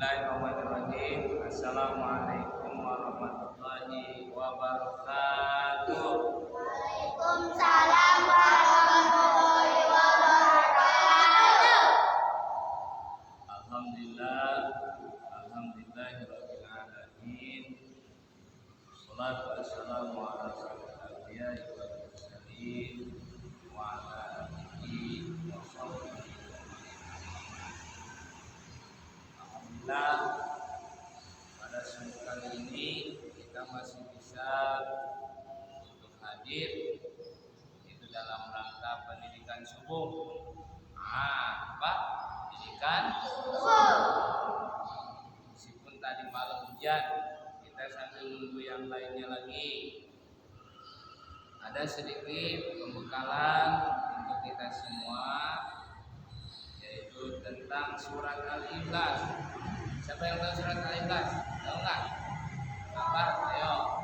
Bismillahirrahmanirrahim. Assalamualaikum warahmatullahi wabarakatuh. Waalaikumsalam warahmatullahi wabarakatuh. Alhamdulillahirabbil alamin. Wassalatu wassalamu ala asyrofil anbiya'i wal mursalin wa ala alihi wa sahbihi. Alhamdulillah, pada sore kali ini kita masih bisa untuk hadir itu dalam rangka pendidikan subuh. Pendidikan subuh. Meskipun tadi malam hujan, kita sambil menunggu yang lainnya lagi. Ada sedikit pembekalan untuk kita semua, yaitu tentang surat Al-Ikhlas. Siapa yang tahu surat Al-Ikhlas? Tahu nggak? Apa? Ayo.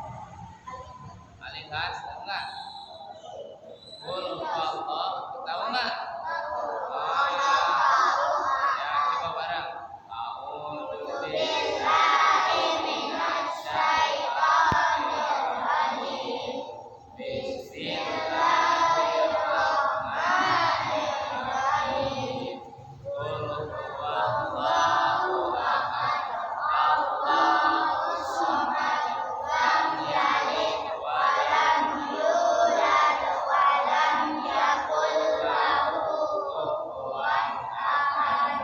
Al-Ikhlas tahu nggak? Qul huwallah tahu nggak? Ya, coba bareng. A'udzu billahi minasy syaithanir rajim. Bismillahirrahmanirrahim. Qul huwallahu ahad. Allahus samad. Lam yalid wa lam yulad wa lam yakul lahu kufuwan ahad.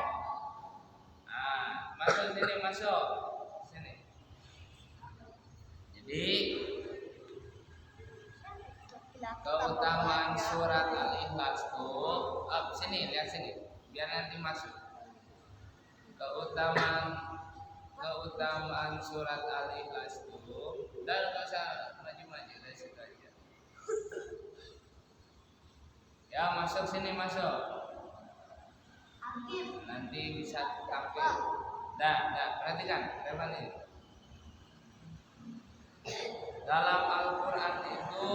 Masuk sini, masuk sini. Jadi keutamaan surat Al-Ikhlas tuh, sini, lihat sini, biar nanti masuk. Keutamaan surat Al-Ikhlas tuh, udah nggak usah maju-maju dari situ aja. Ya, masuk sini, masuk. Nanti bisa tampil. Dah, perhatikan, relevan ini. Dalam Al-Quran itu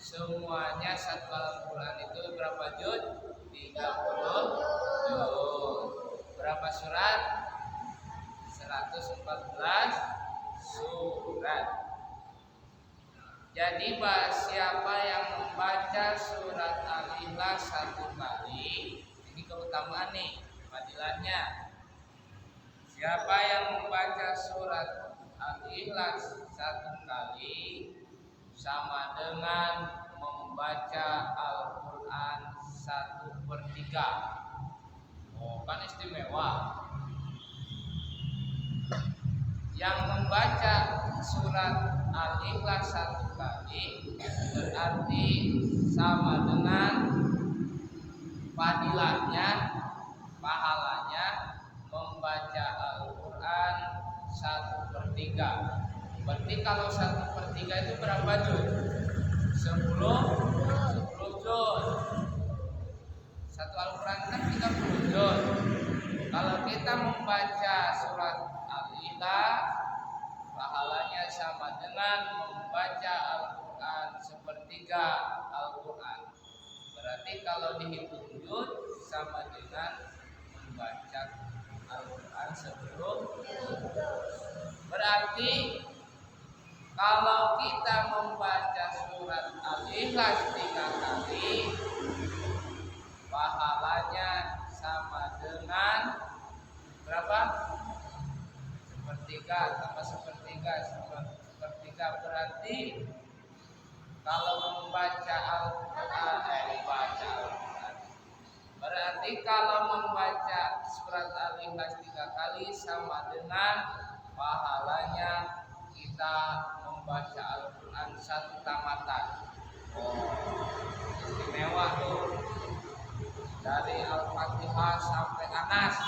semuanya satu Al-Quran itu berapa juz? 30 juz. Berapa surat? 114 surat. Jadi siapa yang membaca surat Al-Ikhlas satu kali, ini keutamaan nih, fadilahnya. Siapa yang membaca surat Al-Ikhlas satu kali sama dengan membaca Al-Quran 1/3. Oh, kan istimewa. Yang membaca surat Al-Ikhlas satu kali berarti sama dengan fadilahnya, pahalanya membaca Al-Quran 1/3. Berarti kalau 1/3 itu berapa juz? 10 juz. Satu Al-Quran kan 30 juz. Kalau kita membaca surat Al-Ikhlas, pahalanya sama dengan membaca Al-Quran 1/3 Al-Quran. Berarti kalau dihitung juz sama dengan membaca Al-Quran 10 juz. Berarti kalau kita membaca surat Al-Ikhlas 3 kali, pahalanya sama dengan berapa? 1/3 tambah 1/3 berarti kalau membaca Al-Quran, berarti kalau membaca surat Al-Ikhlas 3 kali sama dengan pahalanya kita membaca Al-Quran 1 tamatan. Oh, istimewa tuh. Dari Al-Fatihah sampai Anas,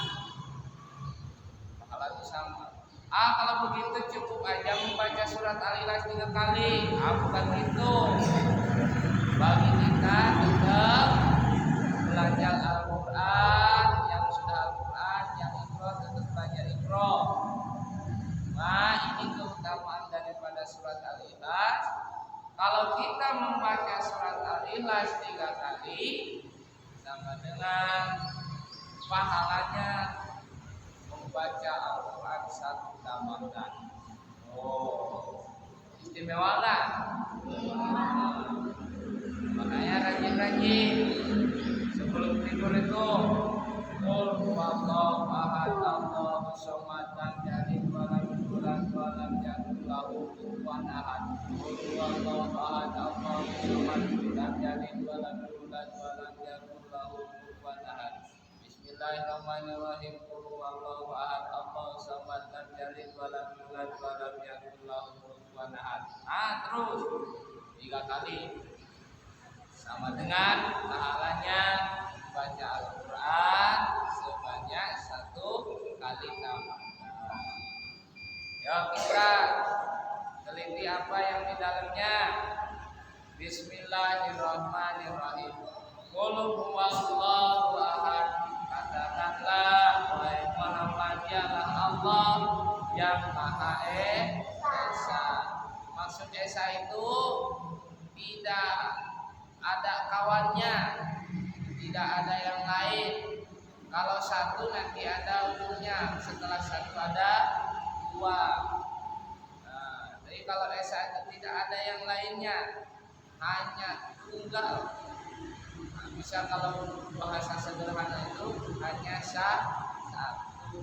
pahalanya sama. Kalau begitu cukup aja membaca surat Al-Ikhlas 3 kali. Bukan gitu. Bagi kita tetap belajar Al-Quran, yang sudah Al-Quran, yang Iqra tetap belajar Iqra. Nah, ini keutamaan daripada surat Al-Ikhlas. Kalau kita membaca surat Al-Ikhlas 3 kali, sama dengan pahalanya membaca Al-Quran satu Ramadan. Oh, istimewa nggak? Makanya rajin-rajin sebelum tidur itu qul huwallahu ahad Allahus samad lam yalid wa lam yulad wa lam yakul lahu kufuwan ahad. Qul huwallahu ahad Allahus samad lam yalid wa lam yulad wa lam yakul lahu kufuwan ahad. Bismillahirrahmanirrahim. Qul huwallahu ahad Allahus samad lam yalid wa lam yulad wa lam yakul lahu kufuwan ahad. Terus 3 kali. Sama dengan pahalanya baca Al-Quran sebanyak 1 kali Ramadan. Ya, kita teliti apa yang di dalamnya. Bismillahirrahmanirrahim. Qul huwallahu ahad. Katakanlah wahai Muhammad, dialah Allah yang Maha Esa. Maksud Esa itu tidak ada kawannya, tidak ada yang lain. Kalau satu nanti ada ujungnya, setelah satu ada 2. Jadi kalau Esa itu tidak ada yang lainnya, hanya tunggal. Bisa kalau bahasa sederhana itu hanya satu.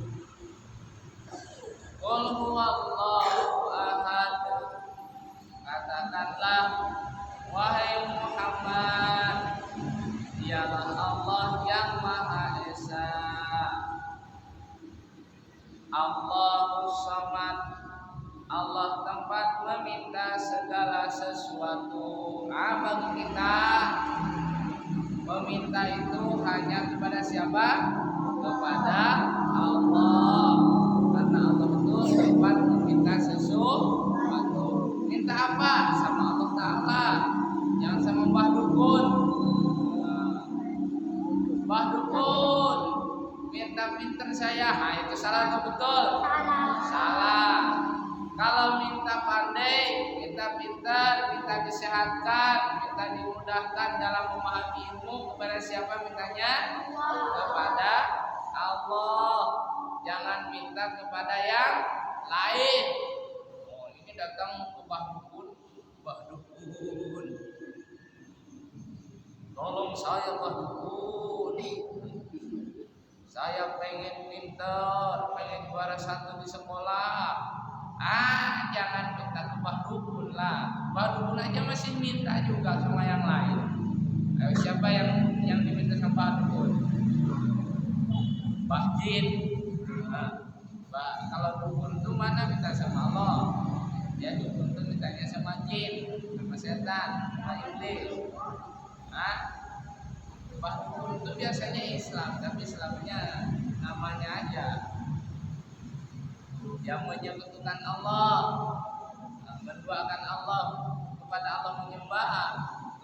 Qul huwallahu ahad. Katakanlah wahai Muhammad, dialah Allah yang Maha Esa. Allahus samad. Allah tempat meminta segala sesuatu. Bagi kita meminta itu hanya kepada siapa? Kepada Allah. Karena Allah itu tempat meminta sesuatu. Minta apa? Sama Allah Ta'ala. Jangan sama Mbah Dukun. Mbah Dukun minta pinter saya. Itu salah atau betul? Salah. Kalau minta pandai, minta pintar, minta disehatkan, minta dimudahkan dalam memahami ilmu, kepada siapa mintanya? Kepada Allah. Jangan minta kepada yang lain. Oh, ini datang ke Mbah Dukun. Tolong saya Mbah Dukun. Saya pengen pintar, pengen juara 1 di sekolah. Jangan minta ke Mbah Dukun lah. Mbah Dukun aja masih minta juga sama yang lain. Siapa yang diminta sama Mbah Dukun? Mbah Jin. Kalau dukun itu mana minta sama Allah? Ya, dukun itu mintanya sama jin, sama setan, sama iblis. Mbah Dukun itu biasanya Islam, tapi Islamnya namanya aja. Yang menyebutkan Allah, menduakan Allah, kepada Allah menyembah,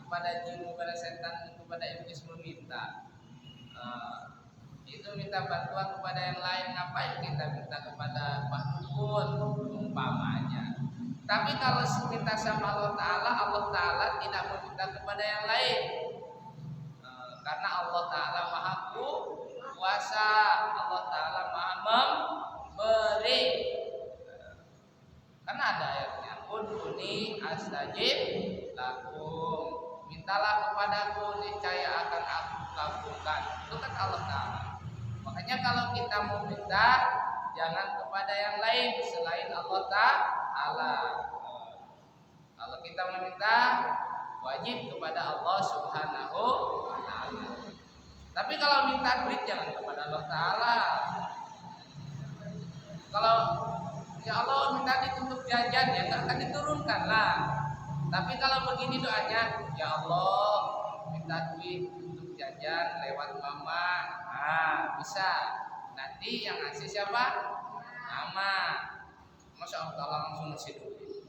kepada jin, kepada setan, kepada iblis meminta. Itu minta bantuan kepada yang lain. Ngapain kita minta kepada Mbah Dukun umpamanya? Tapi kalau minta sama Allah Ta'ala tidak meminta kepada yang lain. Karena Allah Ta'ala Maha Kuasa, Allah Ta'ala Maha Memberi. Karena ada ayatnya, ud'uni astajib lakum. Mintalah kepadaku, niscaya akan aku kabulkan. Itu kan Allah Ta'ala. Makanya kalau kita mau minta, jangan kepada yang lain selain Allah Ta'ala. Kalau kita meminta, wajib kepada Allah Subhanahu wa Ta'ala. Tapi kalau minta duit jangan kepada Allah Ta'ala. Kalau ya Allah minta duit untuk jajan, ya kan diturunkan lah. Tapi kalau begini doanya, ya Allah minta duit untuk jajan lewat mama. Bisa. Nanti yang ngasih siapa? Mama. Masa Allah langsung ngasih duit?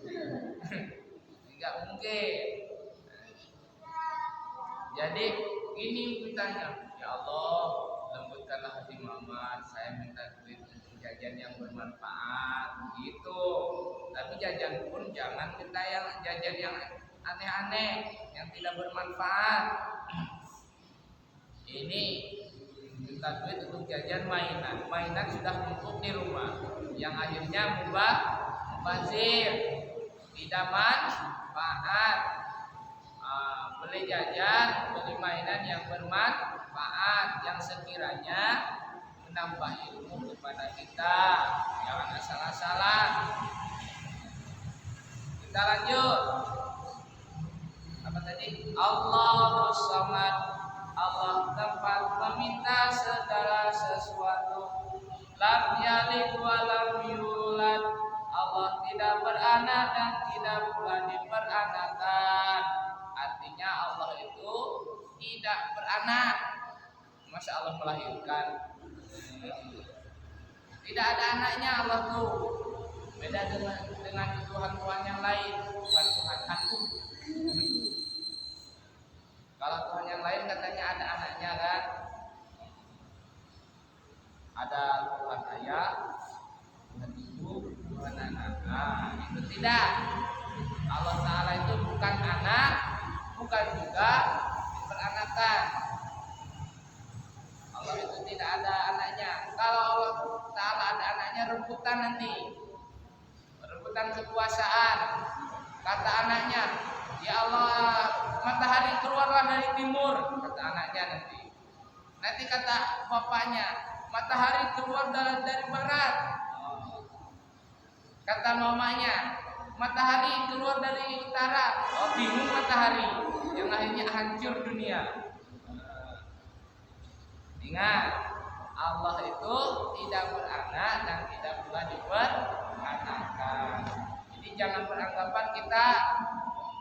Enggak mungkin. Jadi ini mintanya, ya Allah lembutkanlah hati mama, saya minta duit untuk jajan yang bermanfaat gitu. Tapi jajan pun jangan minta yang jajan yang aneh-aneh, yang tidak bermanfaat. Ini minta duit untuk jajan mainan. Mainan sudah numpuk di rumah, yang akhirnya mubazir, tidak manfaat. Beli jajan, beli mainan yang bermanfaat, yang sekiranya menambah ilmu kepada kita. Jangan asal-asalan. Kita lanjut. Apa tadi? Allahus Samad. Allah tempat meminta segala sesuatu. Lam yalid wa lam yulad. Allah tidak beranak dan tidak pula diperanakan. Artinya Allah itu tidak beranak. Masa Allah melahirkan? Tidak ada anaknya Allah tuh. Beda dengan Tuhan-Tuhan yang lain, bukan Tuhan hantu. Kalau Tuhan yang lain katanya ada anaknya kan? Ada Tuhan ayah, Tuhan ibu, Tuhan anak. Nah, itu tidak. Allah Ta'ala itu bukan anak, bukan juga beranakan. Allah itu tidak ada anaknya. Kalau Allah Ta'ala ada anaknya, rebutan nanti. Rebutan kekuasaan. Kata anaknya, ya Allah, matahari keluarlah dari timur. Kata anaknya nanti. Nanti kata bapaknya, matahari keluar dari barat. Kata mamanya, matahari keluar dari utara. Oh, bingung matahari. Yang akhirnya hancur dunia. Ingat, Allah itu tidak beranak dan tidak pula diperanakan. Jadi jangan beranggapan kita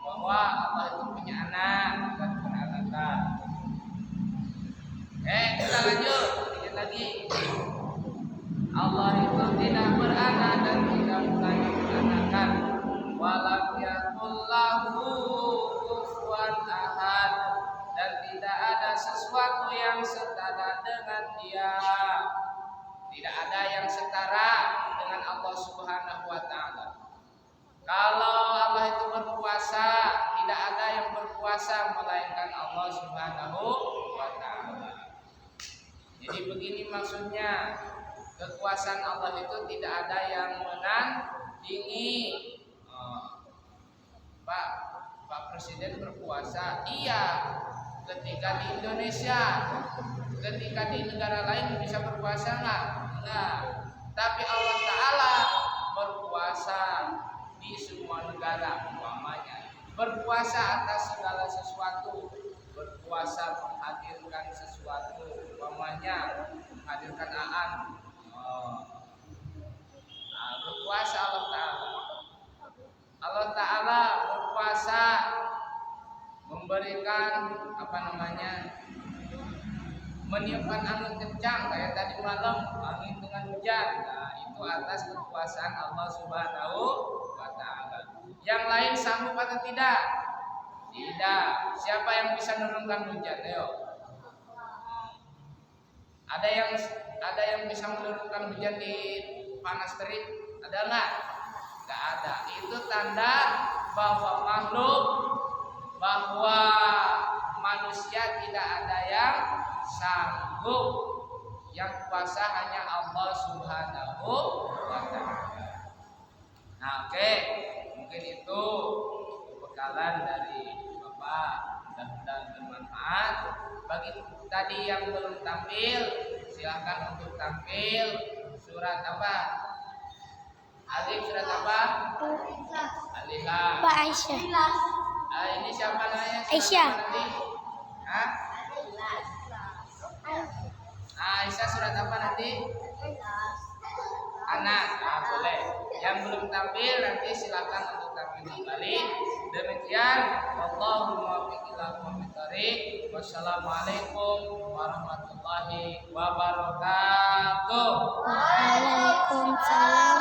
bahwa Allah itu punya anak dan beranakan. Kita lanjut sedikit lagi. Allah itu tidak beranak dan tidak pula diperanakan. Walam yakul lahu kufuwan ahad. Dan tidak ada sesuatu yang setara dengan Dia. Tidak ada yang setara dengan Allah Subhanahu wa Ta'ala. Kalau Allah itu berkuasa, tidak ada yang berkuasa melainkan Allah Subhanahu wa Ta'ala. Jadi begini maksudnya, kekuasaan Allah itu tidak ada yang menandingi. Pak Presiden berkuasa, iya. Ketika di Indonesia, ketika di negara lain bisa berkuasa enggak? Enggak. Tapi Allah Ta'ala berkuasa di semua negara umpamanya. Berkuasa atas segala sesuatu. Berkuasa menghadirkan sesuatu umpamanya, menghadirkan Aan. Berkuasa Allah Ta'ala. Allah Ta'ala berkuasa memberikan meniupkan angin kencang kayak tadi malam, angin dengan hujan. Nah, itu atas kekuasaan Allah Subhanahu wa Ta'ala. Yang lain sanggup atau tidak? Tidak. Siapa yang bisa menurunkan hujan? Ayo. Ada yang bisa menurunkan hujan di panas terik? Ada enggak? Enggak ada. Itu tanda bahwa manusia tidak ada yang sanggup. Yang kuasa hanya Allah Subhanahu wa Ta'ala. Nah, oke. Mungkin itu pembekalan dari Bapak, mudah-mudahan bermanfaat. Bagi tadi yang belum tampil, silakan untuk tampil. Surat apa? Alif surat apa? Alif. Pak Aisyah. Ini siapa namanya? Aisyah. Hah? Aisyah surat apa nanti? Anak. Nah, boleh. Yang belum tampil nanti silakan untuk tampil kembali. Demikian. Wallahu muwaffiq ila aqwamit thoriq. Wassalamualaikum warahmatullahi wabarakatuh. Waalaikumsalam